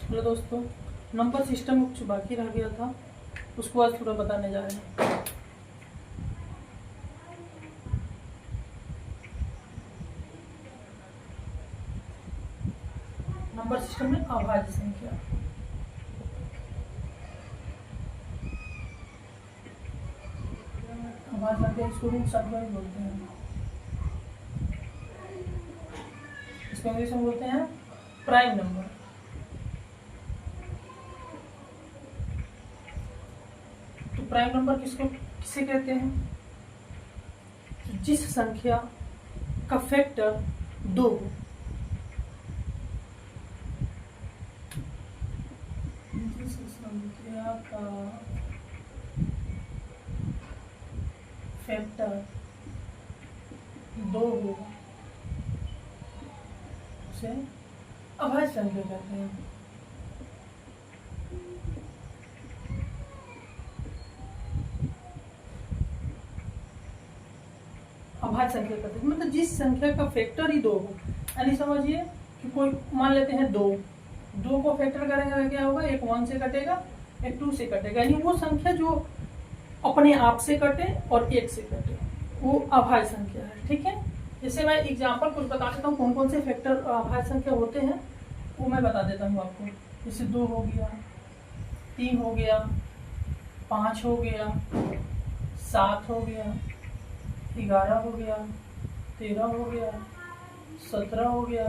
Hello दोस्तों, number system कुछ बाकी रह गया था, उसको आज थोड़ा बताने जा रहे हैं। नंबर सिस्टम में अभाज्य संख्या। अभाज्य संख्या इसको भी संख्या भी बोलते हैं, इसको इंग्लिश में बोलते हैं प्राइम नंबर। तो प्राइम नंबर किसे कहते हैं? तो जिस संख्या का फैक्टर 2 हो, जिस संख्या का फैक्टर 2 हो उसे अभाज्य संख्या कहते हैं। अभाज्य संख्या कहते हैं मतलब जिस संख्या का फैक्टर ही 2 हो। यानी समझिए कि कोई मान लेते हैं 2 को फैक्टर करेंगे तो क्या होगा, एक 1 से कटेगा, एक 2 से कटेगा। यानी वो संख्या जो अपने आप से कटे और 1 से कटे, वो अभाज्य संख्या है। ठीक है, जैसे मैं एग्जांपल कुछ बता देता हूँ, कौन कौन से फैक्टर अभाज्य संख्या होते हैं वो मैं बता देता हूँ आपको। जैसे 2 हो गया, 3 हो गया, 5 हो गया, 7 हो गया, 11 हो गया, 13 हो गया, 17 हो गया,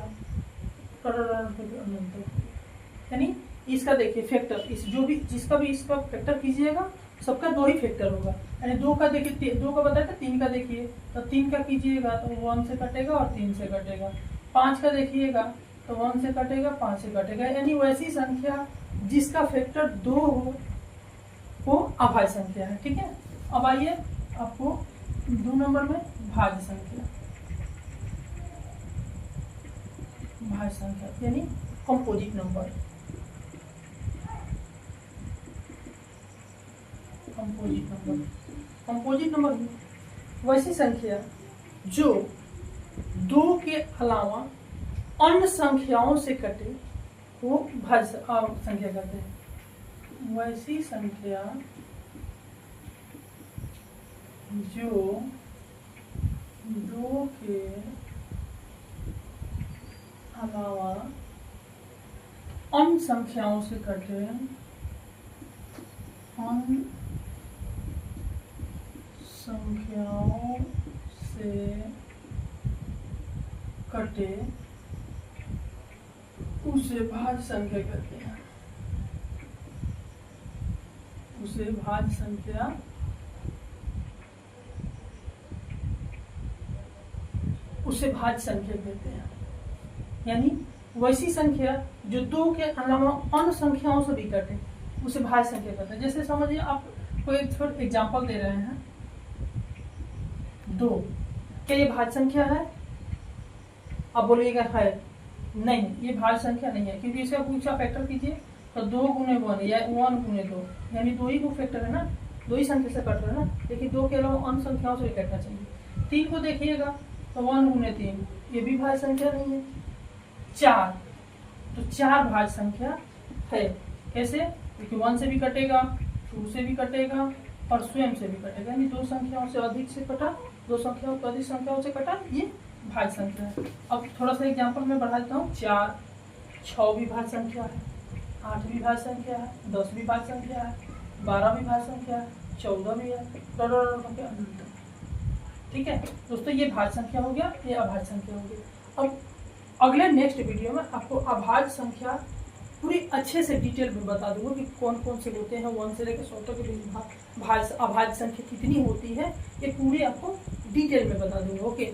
यानी इसका देखिए फैक्टर, इस जो भी जिसका भी इसका फैक्टर कीजिएगा सबका 2 ही फैक्टर होगा। यानी 2 का देखिए, 2 का बताया था, 3 का देखिए तो 3 का कीजिएगा तो 1 से कटेगा और 3 से कटेगा। 5 का देखिएगा तो 1 से कटेगा, 5 से कटेगा। यानी वैसी संख्या जिसका फैक्टर 2 हो वो अभाज्य संख्या है। ठीक है, अब आइए आपको 2 नंबर में भाज्य संख्या। भाज्य संख्या यानी कंपोजिट नंबर। कंपोजिट नंबर वैसी संख्या जो 2 के अलावा अन्य संख्याओं से कटे वो भाज्य संख्या कहते हैं। वैसी संख्या जो 2 के अलावा अन्य संख्याओं से कटे, अन्य संख्याओं से कटे उसे भाज्य संख्या कहते हैं। उसे भाज्य संख्या कहते हैं। यानी वैसी संख्या जो 2 के अलावा अन्य संख्याओं से भी कटे उसे भाज्य संख्या कहते हैं। जैसे समझिए आप कोई एक एग्जांपल दे रहे हैं 2, क्या ये भाज्य संख्या है? आप बोलिएगा है, नहीं ये भाज्य संख्या नहीं है, क्योंकि इसका कुछ फैक्टर कीजिए तो 2 गुने 1 या 1 गुने 2, यानी 2 ही को फैक्टर है ना, 2 ही संख्या से कट रहा है ना, लेकिन 2 के अलावा अन्य संख्याओं से भी कटना चाहिए। 3 को देखिएगा तो 1 गुने 3, ये भी भाज्य संख्या नहीं है। 4 तो 4 भाज्य संख्या है। कैसे? क्योंकि 1 से भी कटेगा, 2 से भी कटेगा और स्वयं से भी कटेगा। यानी 2 संख्याओं से अधिक से कटा, 2 संख्याओं से अधिक संख्याओं से कटा, ये भाज्य संख्या है। अब थोड़ा सा एग्जांपल मैं बढ़ा देता हूँ। 4, 6 भी भाज्य संख्या है, 8 भी भाज्य संख्या है, 10 भी भाज्य संख्या है, 12 भी भाज्य संख्या है, 14 भी है। ठीक है दोस्तों, ये भाज्य संख्या हो गया, ये अभाज्य संख्या हो गया। अब अगले नेक्स्ट वीडियो में आपको अभाज्य संख्या पूरी अच्छे से डिटेल में बता दूंगा कि कौन कौन से होते हैं। 1 से लेकर 100 तक के अभाज्य संख्या कितनी होती है, ये पूरी आपको डिटेल में बता दूंगा। ओके।